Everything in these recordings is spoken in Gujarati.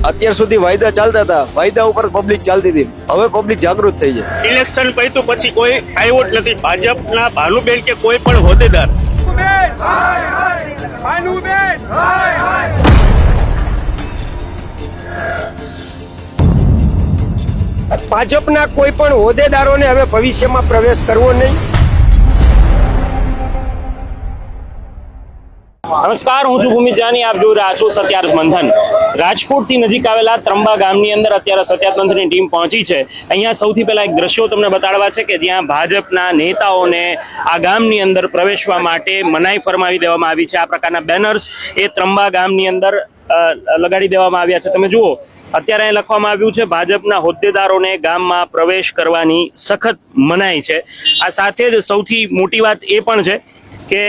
અત્યાર સુધી વાયદા ચાલતા હતા, વાયદા ઉપર પબ્લિક ચાલતી હતી, હવે પબ્લિક જાગૃત થઈ છે. ઇલેક્શન પૈતું પછી કોઈ આવ્યો જ નથી. ભાજપના ભાનુબેન કે કોઈ પણ હોદ્દેદાર ભાજપના કોઈ પણ હોદ્દેદારોને હવે ભવિષ્યમાં પ્રવેશ કરવો નહીં. નમસ્કાર, હું છું ભૂમિ જાની, આપ જોઈ રહ્યા છો સત્યાર્થ મંથન. રાજકોટથી નજીક આવેલા ત્રંબા ગામની અંદર અત્યારે સત્યાર્થ મંથનની ટીમ પહોંચી છે. અહીંયા સૌથી પહેલા એક દ્રશ્યો તમને બતાડવા છે કે જ્યાં ભાજપના નેતાઓને આ ગામની અંદર પ્રવેશવા માટે મનાઈ ફરમાવી દેવામાં આવી છે. આ પ્રકારના બેનર્સ એ ત્રંબા ગામની અંદર લગાડી દેવામાં આવ્યા છે. તમે જુઓ, અત્યારે અહીં લખવામાં આવ્યું છે ભાજપના હોદ્દેદારોને ગામમાં પ્રવેશ કરવાની સખત મનાઈ છે. આ સાથે જ સૌથી મોટી વાત એ પણ છે કે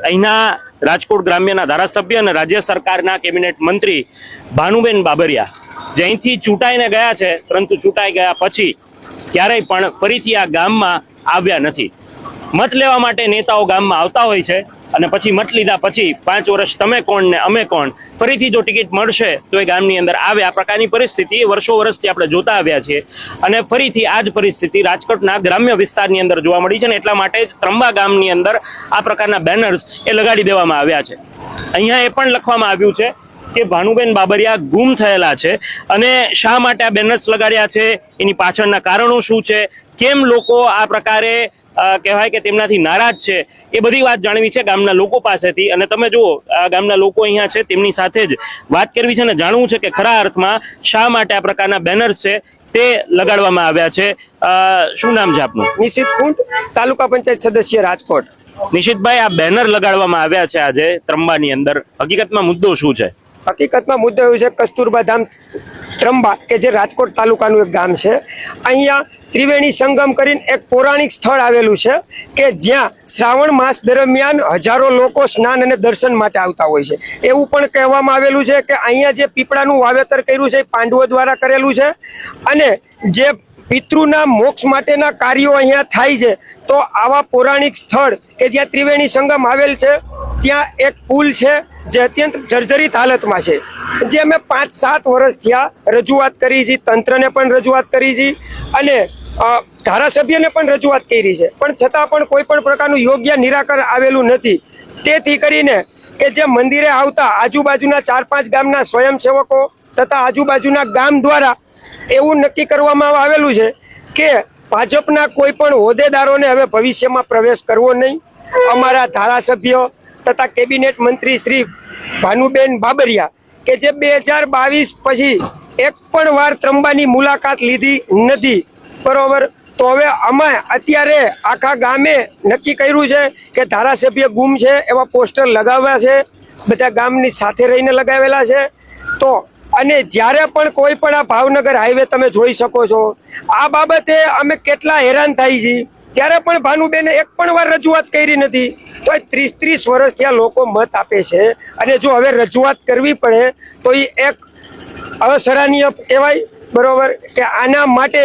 અહીંના રાજકોટ ગ્રામ્યના ધારાસભ્ય અને રાજ્ય સરકારના કેબિનેટ મંત્રી ભાનુબેન બાબરિયા જે અહીંથી ચૂંટાઈને ગયા છે, પરંતુ ચૂંટાઈ ગયા પછી ક્યારેય પણ ફરીથી આ ગામમાં આવ્યા નથી. મત લેવા માટે નેતાઓ ગામમાં આવતા હોય છે અને પછી મત લીધા પછી 5 વર્ષ તમે કોણ ને અમે કોણ, ફરીથી જો ટિકિટ મળશે તો એ ગામની અંદર આવે. આ પ્રકારની પરિસ્થિતિ વર્ષો વર્ષથી આપણે જોતા આવ્યા છીએ અને ફરીથી આ જ પરિસ્થિતિ રાજકોટના ગ્રામ્ય વિસ્તારની અંદર જોવા મળી છે ને એટલા માટે જ ત્રંબા ગામની અંદર આ પ્રકારના બેનર્સ એ લગાડી દેવામાં આવ્યા છે. અહીંયા એ પણ લખવામાં આવ્યું છે કે ભાનુબેન બાબરિયા ગુમ થયેલા છે અને શા માટે આ બેનર્સ લગાડ્યા છે, એની પાછળના કારણો શું છે, કેમ લોકો આ પ્રકારે કહેવાય કે તેમનાથી નારાજ છે, એ બધી વાત જાણવી છે ગામના લોકો પાસેથી. અને તમે જુઓ, આ ગામના લોકો અહીંયા છે, તેમની સાથે જ વાત કરવી છે અને જાણવું છે કે ખરા અર્થમાં શા માટે આ પ્રકારના બેનર્સ છે તે લગાડવામાં આવ્યા છે. શું નામ છે આપનું? નિશિત કુંડ, તાલુકા પંચાયત સદસ્ય, રાજકોટ. નિશિતભાઈ, આ બેનર લગાડવામાં આવ્યા છે આજે ત્રંબાની અંદર, હકીકતમાં મુદ્દો શું છે? હકીકતમાં મુદ્દો એવું છે કસ્તુરબા ધામ ત્રંબા કે જે રાજકોટ તાલુકાનું એક ગામ છે. અહીંયા ત્રિવેણી સંગમ કરીને એક પૌરાણિક સ્થળ આવેલું છે કે જ્યાં શ્રાવણ માસ દરમિયાન હજારો લોકો સ્નાન અને દર્શન માટે આવતા હોય છે. એવું પણ કહેવામાં આવેલું છે કે અહીંયા જે પીપળાનું વાવેતર કર્યું છે એ પાંડવો દ્વારા કરેલું છે અને જે પિતૃના મોક્ષ માટેના કાર્યો અહીંયા થાય છે. તો આવા પૌરાણિક સ્થળ કે જ્યાં ત્રિવેણી સંગમ આવેલ છે ત્યાં એક પુલ છે જે અત્યંત જર્જરિત હાલતમાં છે, જે અમે 5-7 વર્ષ થયા રજૂઆત કરી છે, તંત્રને પણ રજૂઆત કરી છે અને ધારાસભ્યને પણ રજૂઆત કરી છે, પણ છતાં પણ કોઈ પણ પ્રકારનું યોગ્ય નિરાકરણ આવેલું નથી. તેથી કરીને કે જે મંદિરે આવતા આજુબાજુના 4-5 ગામના સ્વયંસેવકો તથા આજુબાજુના ગામ દ્વારા એવું નક્કી કરવામાં આવેલું છે કે ભાજપના કોઈ પણ હોદ્દેદારોને હવે ભવિષ્યમાં પ્રવેશ કરવો નહીં. અમારા ધારાસભ્ય તથા કેબિનેટ મંત્રી શ્રી ભાનુબેન બાબરિયા કે જે 2022 પછી એક પણ વાર ત્રંબાની મુલાકાત લીધી નથી, બરોબર. તો હવે અમે અત્યારે આખા ગામે નક્કી કર્યું છે કે ધારાસભ્ય ગુમ છે એવા પોસ્ટર લગાવ્યા છે, બધા ગામની સાથે રહીને લગાવેલા છે. તો અને જ્યારે પણ કોઈ પણ આ ભાવનગર હાઈવે તમે જોઈ શકો છો, આ બાબતે અમે કેટલા હેરાન થાય છીએ, ત્યારે પણ ભાનુબેને એક પણ વાર રજૂઆત કરી નથી. તો 30-30 વર્ષથી આ લોકો મત આપે છે અને જો હવે રજૂઆત કરવી પડે તો એ એક અસરાનીય કહેવાય, બરોબર. કે આના માટે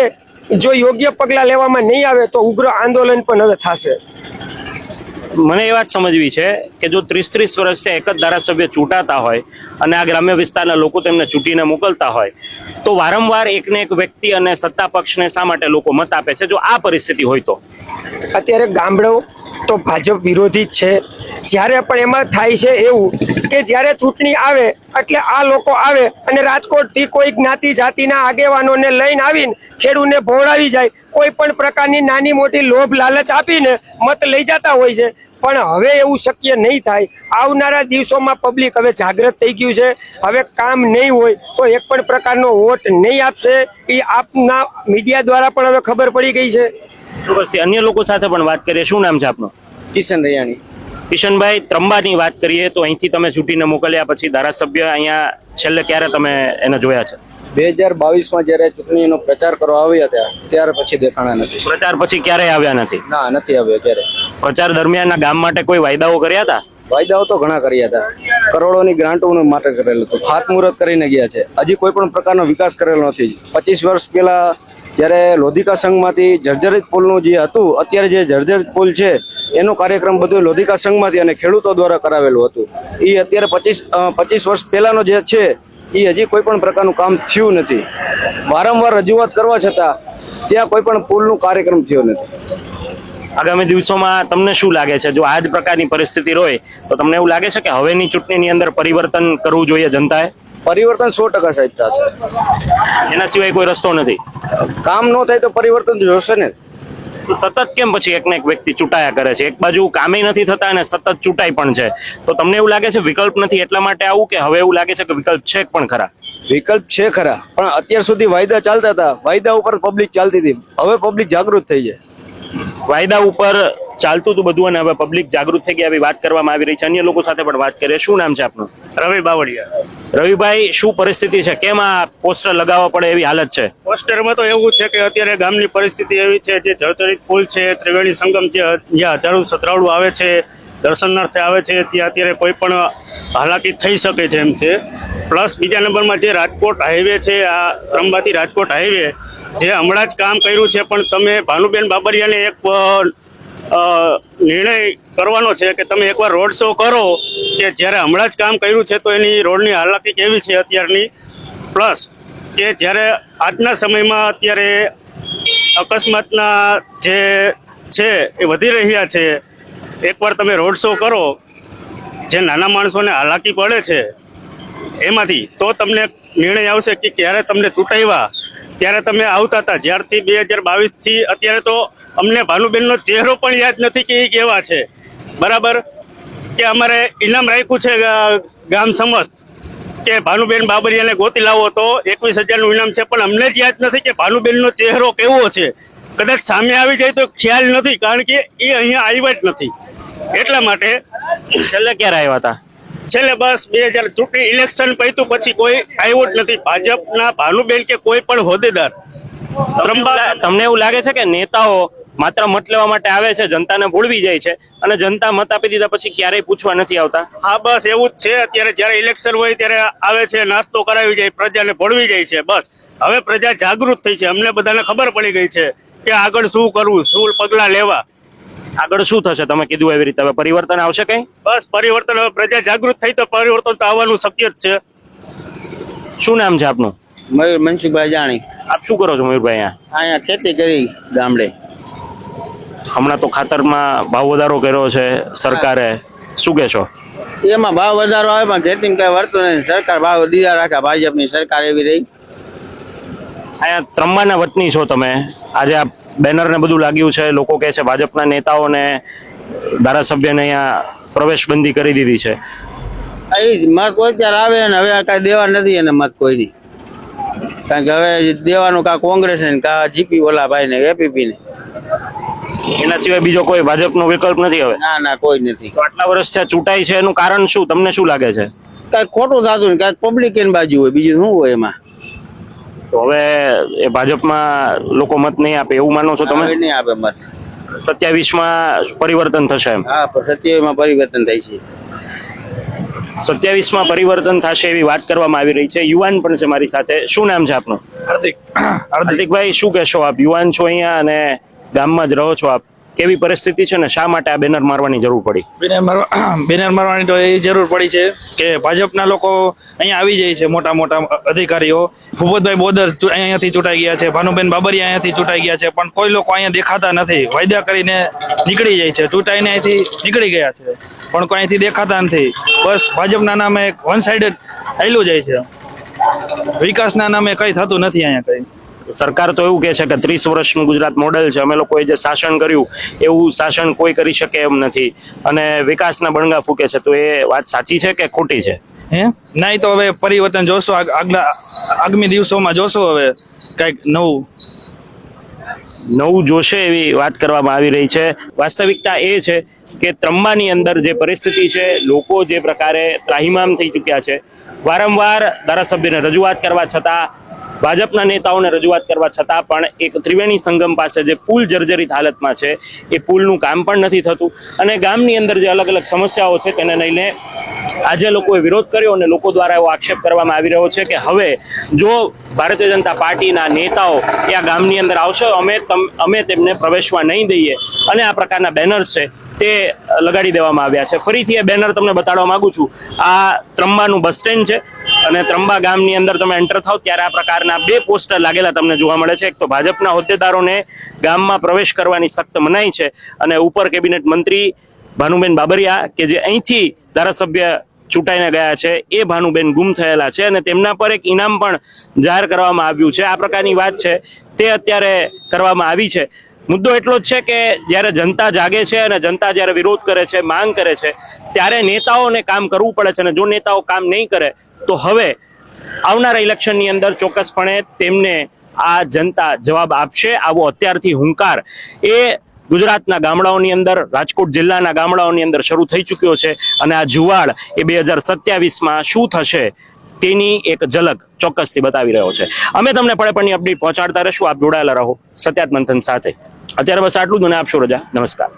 જો યોગ્ય પગલાં લેવામાં નહીં આવે તો ઉગ્ર આંદોલન પણ હવે થશે. મને એ વાત સમજવી છે કે જો 30-30 વર્ષથી એક જ ધારાસભ્ય ચૂંટાતા હોય અને આ ગ્રામ્ય વિસ્તારના લોકો તેમને ચૂંટીને મોકલતા હોય તો વારંવાર એકને એક વ્યક્તિ અને સત્તા પક્ષને શા માટે લોકો મત આપે છે? જો આ પરિસ્થિતિ હોય તો અત્યારે ગામડો તો ભાજપ વિરોધી જ છે. જ્યારે પણ એમાં થાય છે એવું કે જ્યારે ચૂંટણી આવે એટલે આ લોકો આવે અને રાજકોટથી કોઈ જ્ઞાતિ જાતિના આગેવાનોને લઈને આવીને ખેડૂને ભોળાવી જાય, કોઈ પણ પ્રકારની નાની મોટી લોભ લાલચ આપીને મત લઈ જતા હોય છે. પણ હવે એવું શક્ય નહીં થાય. આવનારા દિવસોમાં પબ્લિક હવે જાગૃત થઈ ગયું છે. હવે કામ નહીં હોય તો એક પણ પ્રકારનો વોટ નહીં આપશે. એ આપના મીડિયા દ્વારા પણ હવે ખબર પડી ગઈ છે. અન્ય લોકો સાથે પણ વાત કરીએ. શું નામ છે આપનું? કિશન રૈયાણી. કિશનભાઈ, ત્રંબાની વાત કરીએ તો અહીંથી તમે ચૂંટીને મોકલ્યા પછી ધારાસભ્ય અહીંયા છેલ્લે ક્યારે તમે એને જોયા છે? 2022માં જ્યારે ચૂંટણીનો પ્રચાર કરવા આવ્યા હતા ત્યારે પછી દેખાણા નથી. પ્રચાર પછી ક્યારેય આવ્યા નથી? ના, નથી આવ્યો. ક્યારે પ્રચાર દરમિયાન ગામ માટે કોઈ વાયદાઓ કર્યા હતા? વાયદાઓ તો ઘણા કર્યા હતા, કરોડોની ગ્રાન્ટો માટે કરેલું હતું, ખાતમુહૂર્ત કરીને ગયા છે. હજી કોઈ પણ પ્રકારનો વિકાસ કરેલો નથી. 25 વર્ષ પહેલા જ્યારે લોધિકા સંઘમાંથી જર્જરિત પુલનું જે હતું, અત્યારે જે જર્જરિત પુલ છે એનો કાર્યક્રમ બધું લોધિકા સંઘમાંથી અને ખેડૂતો દ્વારા કરાવેલું હતું. એ અત્યારે 25 વર્ષ પહેલાનો જે છે એ હજી કોઈ પણ પ્રકારનું કામ થયું નથી. વારંવાર રજૂઆત કરવા છતાં ત્યાં કોઈ પણ પુલનું કાર્યક્રમ થયો નથી. આગામી દિવસોમાં તમને શું લાગે છે, જો આ જ પ્રકારની પરિસ્થિતિ હોય તો તમને એવું લાગે છે કે હવેની ચૂંટણીની અંદર પરિવર્તન કરવું જોઈએ જનતાએ? પરિવર્તન 100% સાહેબ થશે. એના સિવાય કોઈ રસ્તો નથી. કામ ન થાય તો પરિવર્તન તો જોશે ને. તો સતત કેમ પછી એક ને એક વ્યક્તિ ચૂંટાયા કરે છે? એક બાજુ કામે નથી થતા અને સતત ચૂંટાઈ પણ છે, તો તમને એવું લાગે છે વિકલ્પ નથી એટલા માટે આવું, કે હવે એવું લાગે છે કે વિકલ્પ છે પણ ખરા? વિકલ્પ છે ખરા, પણ અત્યાર સુધી વાયદા ચાલતા હતા, વાયદા ઉપર પબ્લિક ચાલતી હતી. હવે પબ્લિક જાગૃત થઈ છે. વાયદા ઉપર ચાલતું હતું બધું અને હવે પબ્લિક જાગૃત થઈ ગયા એવી વાત કરવામાં આવી રહી છે. અન્ય લોકો સાથે પણ વાત કરીએ. શું નામ છે આપનું? રવિ બાવળિયા. રવિભાઈ, શું પરિસ્થિતિ છે? કેમ આ પોસ્ટર લગાવવા પડે એવી હાલત છે? પોસ્ટરમાં તો એવું છે કે અત્યારે ગામની પરિસ્થિતિ એવી છે, જે જળચરિત પુલ છે, ત્રિવેણી સંગમ છે, જ્યાં હજારો શ્રદ્ધાળુ આવે છે, દર્શનાર્થે આવે છે, ત્યાં અત્યારે કોઈ પણ હાલાકી થઈ શકે છે એમ છે. પ્લસ બીજા નંબરમાં જે રાજકોટ હાઈવે છે, આ ત્રંબાથી રાજકોટ હાઈવે જે હમણાં જ કામ કર્યું છે, પણ તમે ભાનુબેન બાબરિયાને એક નિર્ણય કરવાનો છે કે તમે એકવાર રોડ શો કરો, કે જ્યારે હમણાં જ કામ કર્યું છે તો એની રોડની હાલાકી કેવી છે અત્યારની. પ્લસ કે જ્યારે આજના સમયમાં અત્યારે અકસ્માતના જે છે એ વધી રહ્યા છે, એકવાર તમે રોડ શો કરો, જે નાના માણસોને હાલાકી પડે છે એમાંથી, તો તમને નિર્ણય આવશે કે ક્યારે તમને ચૂંટાવ્યા ત્યારે તમે આવતા હતા. જ્યારથી 2022થી અત્યારે તો અમને ભાનુબેનનો ચહેરો પણ યાદ નથી કે એ કેવા છે. બરાબર, કે અમારે ઇનામ રાખ્યું છે ગામ સમસ્ત કે ભાનુબેન બાબરિયાને ગોતી લાવો તો 21,000નું ઇનામ છે, પણ અમને જ યાદ નથી કે ભાનુબેનનો ચહેરો કેવો છે. કદાચ સામે આવી જાય તો ખ્યાલ નથી, કારણ કે એ અહીંયા આવ્યા જ નથી. એટલા માટે છેલ્લે ક્યારે આવ્યા હતા? છેલ્લે બસ 2000 ચૂંટણી ઇલેક્શન પૈતું પછી કોઈ આવ્યો જ નથી, ભાજપના ભાનુબેન કે કોઈ પણ હોદ્દેદાર. તમને એવું લાગે છે કે નેતાઓ માત્ર મત લેવા માટે આવે છે, જનતાને ભૂલવી જાય છે અને જનતા મત આપી દીધા પછી ક્યારેય પૂછવા નથી આવતા? હા, બસ એવું જ છે. અત્યારે જ્યારે ઇલેક્શન હોય ત્યારે આવે છે, નાસ્તો કરાવી જાય, પ્રજાને ભોળવી જાય છે. બસ હવે પ્રજા જાગૃત થઈ છે, અમને બધાને ખબર પડી ગઈ છે કે આગળ શું કરવું, શું પગલાં લેવા. આગળ શું થશે તમે કીધું એવી રીતે? હવે પરિવર્તન આવશે કઈ? બસ પરિવર્તન, હવે પ્રજા જાગૃત થઈ તો પરિવર્તન તો આવવાનું શક્ય જ છે. શું નામ છે આપનું? મયુર મનસુખભાઈ જાણી. આપ શું કરો છો મયુરભાઈ? અહીંયા ખેતી કરી ગામડે. હમણાં તો ખાતરમાં ભાવ વધારો કર્યો છે સરકારે, શું કહેશો? એમાં ભાવ વધારો આવે પણ ખેતીમાં કઈ વર્તું નથી. સરકાર ભાવ દીધા રાખે, ભાજપની સરકાર એવી રહી. અહીંયા ત્રંબાના વતની છો તમે, આજે આ બેનર ને બધું લાગ્યું છે, લોકો કહે છે ભાજપના નેતાઓને ધારાસભ્યને અહીંયા પ્રવેશબંધી કરી દીધી છે. એ જ મત કોઈ ત્યારે આવે ને હવે કઈ દેવા નથી એને મત કોઈની, કારણ કે હવે દેવાનું કા કોંગ્રેસ ને કા જીપી ઓલા ભાઈ ને એપીપી ને. એના સિવાય બીજો કોઈ ભાજપનો વિકલ્પ નથી હવે? ના ના, કોઈ નથી. તો આટલા વર્ષ થયા ચૂંટાઈ છે, એનું કારણ શું તમને શું લાગે છે? કઈ ખોટું થતું ને કઈક પબ્લિક એની બાજુ હોય, બીજું શું હોય એમાં? તો હવે એ ભાજપમાં લોકો મત નહીં આપે એવું માનો છો તમે? હવે નહીં આપે મત. 27માં પરિવર્તન થશે એમ? હા, 27માં પરિવર્તન થાય છે. 27માં પરિવર્તન થશે એવી વાત કરવામાં આવી રહી છે. યુવાન પણ છે મારી સાથે. શું નામ છે આપનું? હાર્દિકભાઈ, શું કહેશો આપ? યુવાન છો અહીંયા અને ગામમાં જ રહો છો આપ, કેવી પરિસ્થિતિ છે ને શા માટે આ બેનર મારવાની જરૂર પડી? બેનર મારવાની તો એ જરૂર પડી છે કે ભાજપના લોકો અહીંયા આવી જાય છે, મોટા મોટા અધિકારીઓ. ભૂપતભાઈ બોદર અહીંયાથી ચૂંટાઈ ગયા છે, ભાનુબેન બાબરિયા અહીંયાથી ચૂંટાઈ ગયા છે, પણ કોઈ લોકો અહીંયા દેખાતા નથી. વાયદા કરીને નીકળી જાય છે, ચૂંટાઈને અહીંથી નીકળી ગયા છે, પણ કોઈ અહીંથી દેખાતા નથી. બસ ભાજપના નામે વન સાઇડેડ હાલ્યું જાય છે, વિકાસના નામે કઈ થતું નથી અહીંયા કઈ. સરકાર તો એવું કહે છે કે 30 વર્ષનું ગુજરાત મોડેલ છે, અમે લોકોએ જે શાસન કર્યું એવું શાસન કોઈ કરી શકે એમ નથી અને વિકાસના બણગા ફૂકે છે. તો એ વાત સાચી છે કે ખોટી છે? નહીં તો હવે પરિવર્તન જોશો, આગામી દિવસોમાં જોશો હવે કઈક નવું જોશે એવી વાત કરવામાં આવી રહી છે. વાસ્તવિકતા એ છે કે ત્રંબાની અંદર જે પરિસ્થિતિ છે, લોકો જે પ્રકારે ત્રાહિમામ થઈ ચૂક્યા છે, વારંવાર ધારાસભ્યને રજૂઆત કરવા છતાં, ભાજપના નેતાઓને રજૂઆત કરવા છતાં પણ એક ત્રિવેણી સંગમ પાસે જે પુલ જર્જરિત હાલતમાં છે એ પુલનું કામ પણ નથી થતું અને ગામની અંદર જે અલગ અલગ સમસ્યાઓ છે તેને લઈને આજે લોકોએ વિરોધ કર્યો અને લોકો દ્વારા એવો આક્ષેપ કરવામાં આવી રહ્યો છે કે હવે જો ભારતીય જનતા પાર્ટીના નેતાઓ ત્યાં ગામની અંદર આવશે અમે તેમને પ્રવેશવા નહીં દઈએ અને આ પ્રકારના બેનર્સ છે તે લગાડી દેવામાં આવ્યા છે. ફરીથી એ બેનર તમને બતાડવા માંગુ છું. આ ત્રંબાનું બસ સ્ટેન્ડ છે અને ત્રંબા ગામની અંદર તમે એન્ટર થાવ ત્યારે આ પ્રકારના 2 પોસ્ટર લાગેલા તમને જોવા મળે છે. એક તો ભાજપના હોદ્દેદારોને ગામમાં પ્રવેશ કરવાની સખ્ત મનાઈ છે અને ઉપર કેબિનેટ મંત્રી ભાનુબેન બાબરિયા કે જે અહીંથી ધારાસભ્ય ચૂંટાઈને ગયા છે એ ભાનુબેન ગુમ થયેલા છે અને તેમના પર એક ઇનામ પણ જાહેર કરવામાં આવ્યું છે. આ પ્રકારની વાત છે તે અત્યારે કરવામાં આવી છે. મુદ્દો એટલો જ છે કે જ્યારે જનતા જાગે છે અને જનતા જ્યારે વિરોધ કરે છે, માંગ કરે છે, ત્યારે નેતાઓને કામ કરવું પડે છે અને જો નેતાઓ કામ નહીં કરે તો હવે આવનારા ઇલેક્શનની અંદર ચોક્કસપણે તેમને આ જનતા જવાબ આપશે. આવો અત્યારથી હુંકાર એ ગુજરાતના ગામડાઓની અંદર, રાજકોટ જિલ્લાના ગામડાઓની અંદર શરૂ થઈ ચૂક્યો છે અને આ જુવાળ એ 2027માં શું થશે તેની એક ઝલક ચોક્કસથી બતાવી રહ્યો છે. અમે તમને પળે અપડેટ પહોંચાડતા રહીશું. આપ જોડાયેલા રહો સત્યાત મંથન સાથે. અત્યારે બસ આટલું જ, અને આપશો રજા. નમસ્કાર.